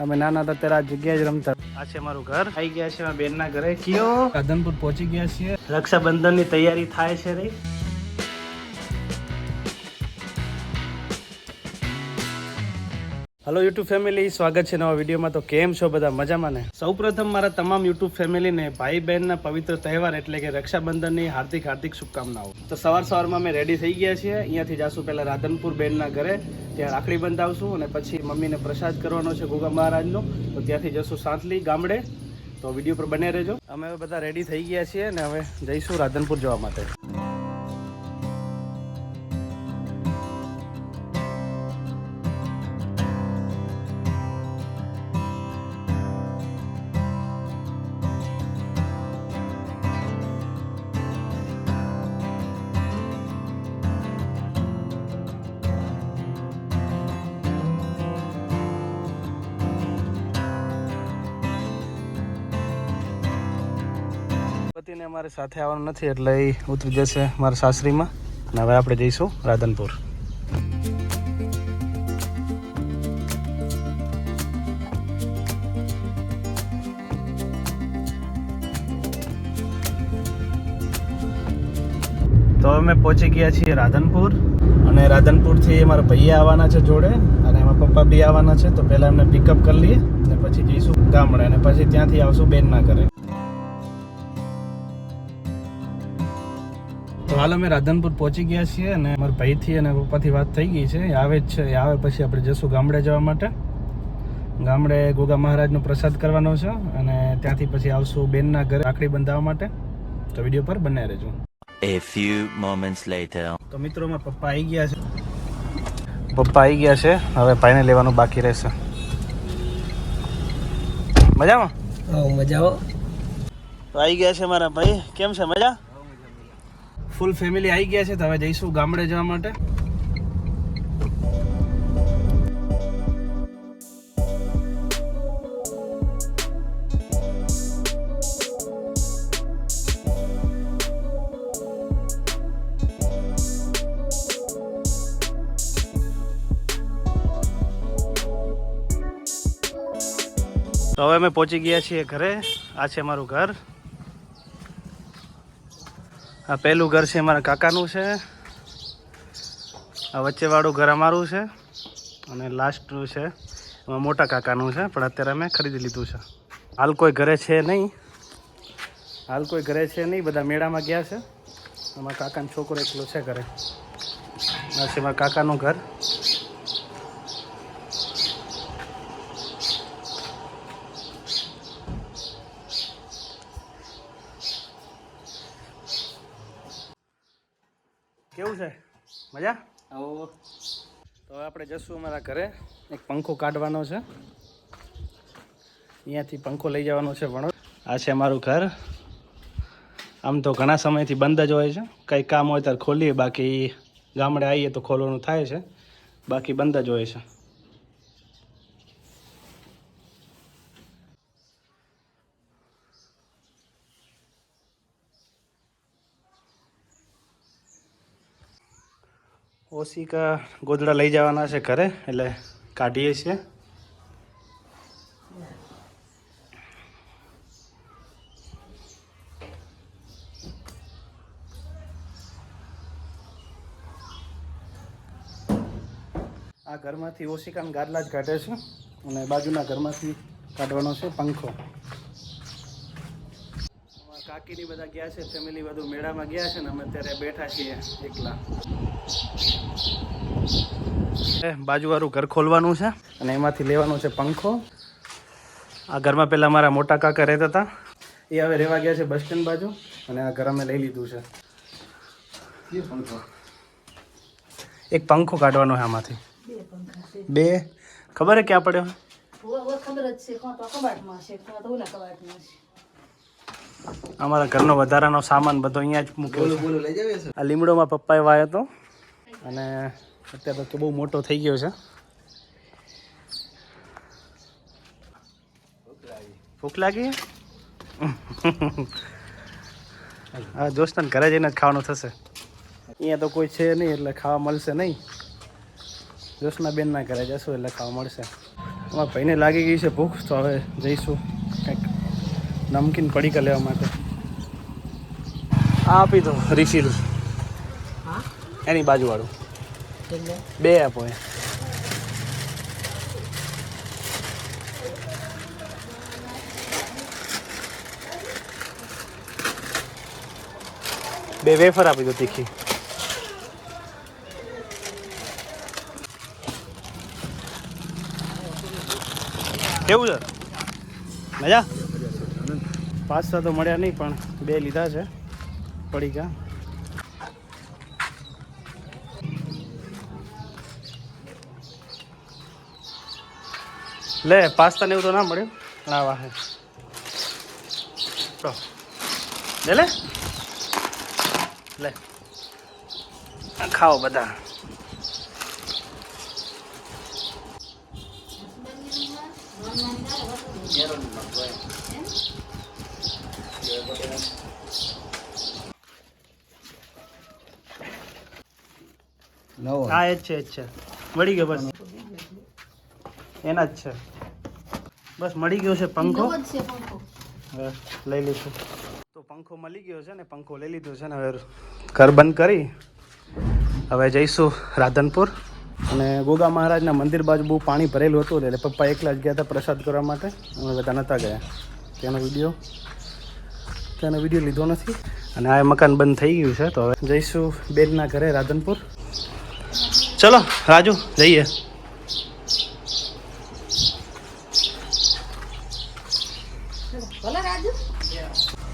અમે નાના હતા ત્યારે આ જગ્યાએ જ રમતા. આ છે મારું ઘર. આવી ગયા છે મારા બેનના ઘરે. કયો રાધનપુર પહોંચી ગયા છીએ. રક્ષાબંધનની તૈયારી થાય છે રે. હેલો યુટ્યુબ ફેમિલી, સ્વાગત છે નવા વિડીયોમાં. તો કેમ છો બધા? મજામાં ને? સૌપ્રથમ મારા તમામ યુટ્યુબ ફેમિલીને ભાઈ બહેનના પવિત્ર તહેવાર એટલે કે રક્ષાબંધનની હાર્દિક હાર્દિક શુભકામનાઓ. તો સવારમાં અમે રેડી થઈ ગયા છીએ. અહીંયાથી જાશું પહેલાં રાધનપુર બેનના ઘરે, ત્યાં રાખડી બંધાવશું અને પછી મમ્મીને પ્રસાદ કરવાનો છે ગોગા મહારાજનો. તો ત્યાંથી જશું સાંતલી ગામડે. તો વિડીયો પર બને રહેજો. અમે હવે બધા રેડી થઈ ગયા છીએ અને હવે જઈશું રાધનપુર જવા માટે. પતિને અમારે સાથે આવવાનું નથી એટલે એ ઉતરી જશે મારા સાસરીમાં અને હવે આપણે જઈશું રાધનપુર. તો અમે પહોંચી ગયા છીએ રાધનપુર અને રાધનપુરથી મારા ભૈયા આવવાના છે જોડે અને એમાં પપ્પા બી આવવાના છે. તો પહેલાં એમને પિકઅપ કરી લઈએ અને પછી જઈશું ગામડે અને પછી ત્યાંથી આવશું બેનના ઘરે. તો હાલ અમે રાધનપુર પહોંચી ગયા છીએ અને મારા ભાઈથી અને પપ્પાથી વાત થઈ ગઈ છે. એ આવે જ છે. એ આવે પછી આપણે જઈશું ગામડે જવા માટે. ગામડે ગોગા મહારાજનો પ્રસાદ કરવાનો છે અને ત્યાંથી પછી આવશું બેનના ઘરે રાખડી બંધાવવા માટે. તો વિડીયો પર બને રહેજો. A few moments later. તો મિત્રો મારા પપ્પા આવી ગયા છે. પપ્પા આવી ગયા છે. હવે ભાઈને લેવાનું બાકી રહેશે. મજામાં? હા મજા. તો આવી ગયા છે મારા ભાઈ. કેમ છે? મજા? ફૂલ ફેમિલી આવી ગયા છે. તો હવે જઈશું ગામડે જવા માટે. તો હવે અમે પહોંચી ગયા છીએ ઘરે. આ છે મારું ઘર. આ પહેલું ઘર છે મારા કાકાનું છે. આ વચ્ચેવાળું ઘર અમારું છે અને લાસ્ટનું છે એમાં મોટા કાકાનું છે, પણ અત્યારે અમે ખરીદી લીધું છે. હાલ કોઈ ઘરે છે નહીં. બધા મેળામાં ગયા છે. અમારા કાકાનો છોકરો એકલો છે ઘરે. આ છે મારા કાકાનું ઘર. કેવું છે? મજા? આવો. તો હવે આપણે જશું અમારા ઘરે. એક પંખો કાઢવાનો છે. અહીંયાથી પંખો લઈ જવાનો છે ભણો. આ છે અમારું ઘર. આમ તો ઘણા સમયથી બંધ જ હોય છે. કંઈ કામ હોય ત્યારે ખોલીએ, બાકી ગામડે આવીએ તો ખોલવાનું થાય છે, બાકી બંધ જ હોય છે. ઓશિકા ગોદડા લઈ જવાના છે ઘરે એટલે કાઢીએ છીએ. આ ઘરમાંથી ઓશિકાના ગાદલા જ કાઢે છે અને બાજુના ઘરમાંથી કાઢવાનો છે પંખો. કાકીની બધા ગયા છે, ફેમિલી બધું મેળામાં ગયા છે ને અમે અત્યારે બેઠા છીએ એકલા. બાજુવાળું ઘર ખોલવાનું છે અને એમાંથી લેવાનો છે પંખો. આ ઘરમાં પહેલાં મારા મોટા કાકા રહેતા હતા. એ હવે રહેવા ગયા છે બસ સ્ટેન્ડ બાજુ અને આ ઘર અમે લઈ લીધું છે. એક પંખો કાઢવાનો છે આમાંથી. બે ખબર હે ક્યાં પડ્યો? અમારા ઘરનો વધારાનો સામાન બધો અહીંયા જ મૂક્યો છે. આ લીમડોમાં પપ્પાએ વાયો હતો અને અત્યારે તો બહુ મોટો થઈ ગયો છે. ભૂખ લાગી? હા દોસ્તાને ઘરે જઈને જ ખાવાનું થશે. અહીંયા તો કોઈ છે નહીં એટલે ખાવા મળશે નહીં. જોશના બેનના ઘરે જશું એટલે ખાવા મળશે. અમારા ભાઈને લાગી ગઈ છે ભૂખ, તો હવે જઈશું કંઈક નમકીન પડીકા લેવા માટે. આ આપી દો રિફિલ, એની બાજુવાળું 2 આપો. બે વેફર આપી દો તીખી. કેવું છે? મજા? 5 તો મળ્યા નહીં, પણ 2 લીધા છે પડીકા. લે, પાસ્તા ને એવું તો ના મળ્યું. હા વાહ, લે લે લે, ખાઓ બધા. હા એ જ છે, મળી ગયો. બસ એના જ છે, બસ મળી ગયો છે પંખો. લઈ લઈશું. તો પંખો મળી ગયો છે ને, પંખો લઈ લીધો છે ને. હવે ઘર બંધ કરી હવે જઈશું રાધનપુર. અને ગોગા મહારાજના મંદિર બાજુ બહુ પાણી ભરેલું હતું, એટલે પપ્પા એકલા જ ગયા હતા પ્રસાદ કરવા માટે. અમે બધા નહોતા ગયા. ત્યાંનો વિડીયો લીધો નથી. અને આ મકાન બંધ થઈ ગયું છે, તો હવે જઈશું બેનના ઘરે રાધનપુર. ચલો રાજુ, જઈએ.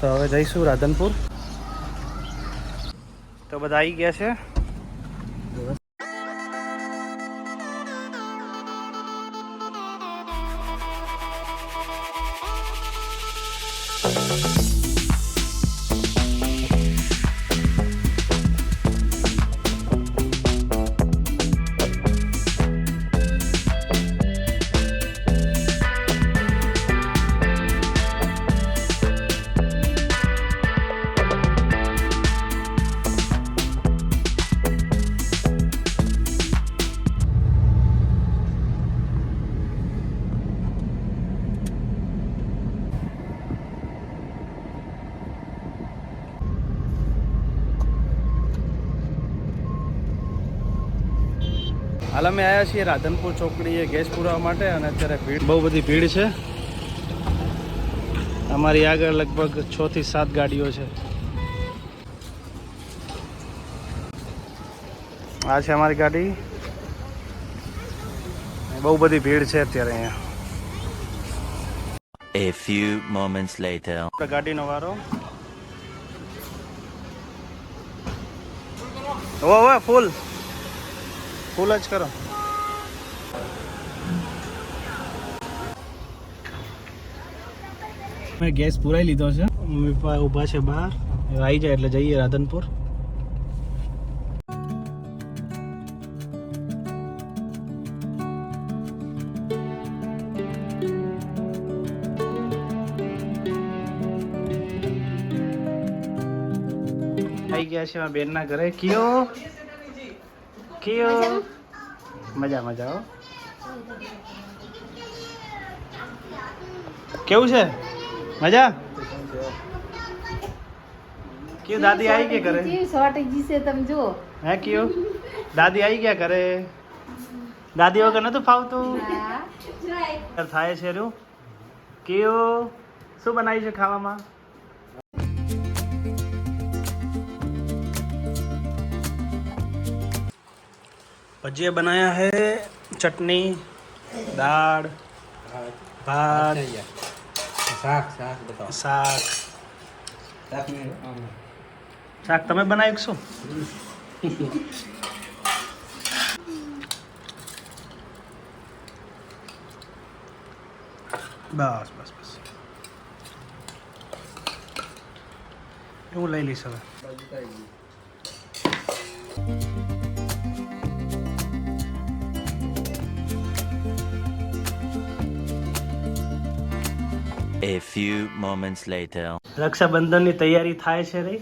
તો હવે જઈશું રાધનપુર. તો બધા આવી ગયા છે. હાલ અમે આવ્યા છીએ રાધનપુર ચોકડીએ ગેસ પુરાવા માટે. અને અત્યારે બહુ બધી ભીડ છે. અમારી આગળ લગભગ 6 થી 7 ગાડીઓ છે. આ છે અમારી ગાડી. બહુ બધી ભીડ છે અત્યારે અહીંયા. A few moments later. ગાડીનો વારો. ઓ ફૂલ જ કરો. મેં ગેસ પુરાઈ લીધો છે. મમ્મી પપ્પા ઊભા છે બહાર. આવી જાય એટલે જઈએ રાધનપુર. આવી ગયા છે મારા બેનના ઘરે. કયો મજા હો. કેવું છે? મજા? કયો દાદી આવી કે કરે? હે કયો દાદી આવી ગયા કરે? દાદી વગર નતું ફાવતું? થાય છે રહ્યું. કયો શું બનાવ્યું છે ખાવામાં? भजिया बनाया है, चटनी, दाल, भात, શાક તમે બનાવ્યું શું? બસ એવું લઈ લઈશ હવે. A few moments later. રક્ષાબંધનની તૈયારી થાય છે રે.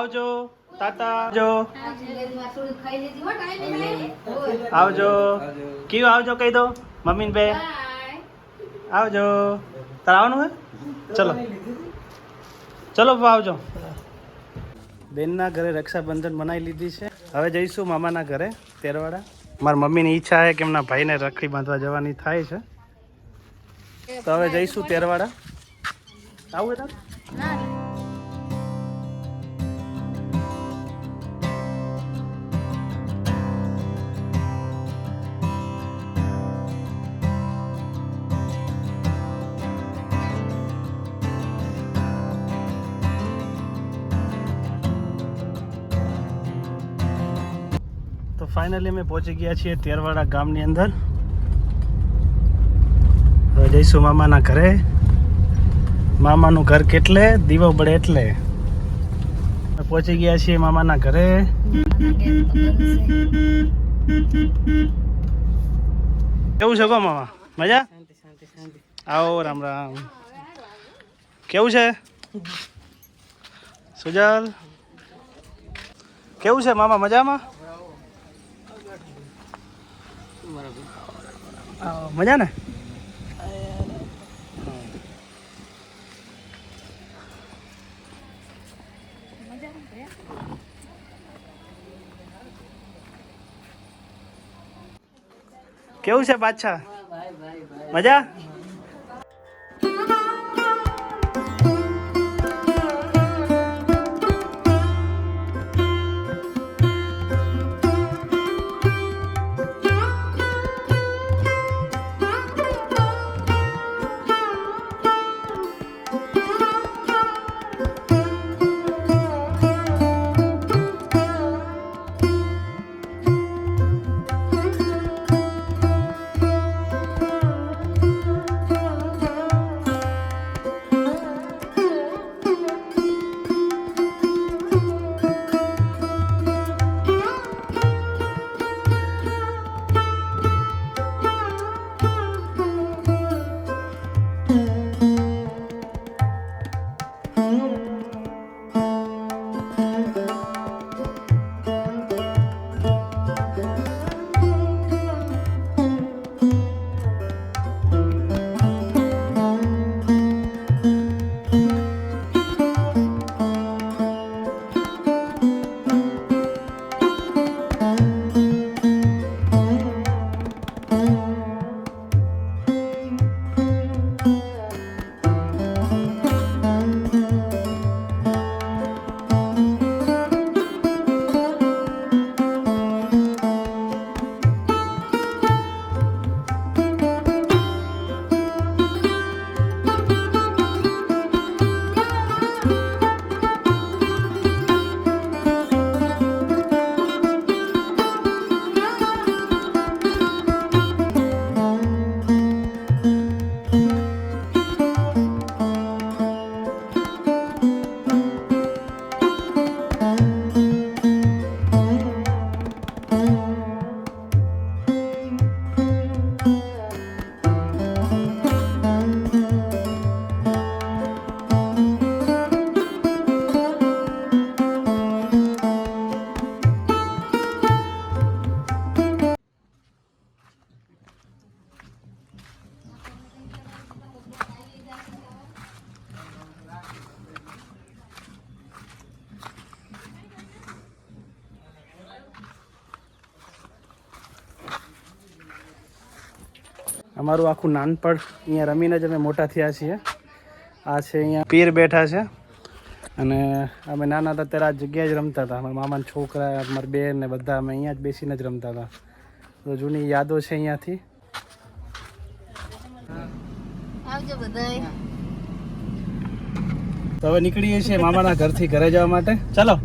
આવજો, તાતા આવજો, આવજો, કયું આવજો કહી દો મમ્મી બે આવજો. તારે આવવાનું હે? ચલો ચલો પપ્પા આવજો. બેનના ઘરે રક્ષાબંધન મનાવી લીધી છે. હવે જઈશું મામાના ઘરે તેરવાડા. મારા મમ્મીની ઈચ્છા છે કે એમના ભાઈને રાખડી બાંધવા જવાની થાય છે, તો હવે જઈશું તેરવાડા. આવું તાર તો ફાઇનલી અમે પહોંચી ગયા છીએ તેરવાડા ગામની અંદર. હવે જઈશું મામાના ઘરે. મામાનું ઘર કેટલે દીવો બળે એટલે. પહોંચી ગયા છીએ મામાના ઘરે. કેવું છે કો મામા? મજા? આવો રામ રામ. કેવું છે સુજલ? કેવું છે મામા? મજામાં? મજા ને? કેવું છે બાદશાહ? મજા? અમારું આખું નાનપણ અહીંયા રમીને જ અમે મોટા થયા છીએ. આ છે અહીંયા પીર બેઠા છે અને અમે નાના હતા ત્યારે આ જગ્યાએ જ રમતા હતા. અમારા મામાના છોકરા, અમારી બેન ને બધા અમે અહીંયા જ બેસીને જ રમતા હતા. તો જૂની યાદો છે અહીંયાથી. તો હવે નીકળીએ છીએ મામાના ઘરથી ઘરે જવા માટે. ચાલો.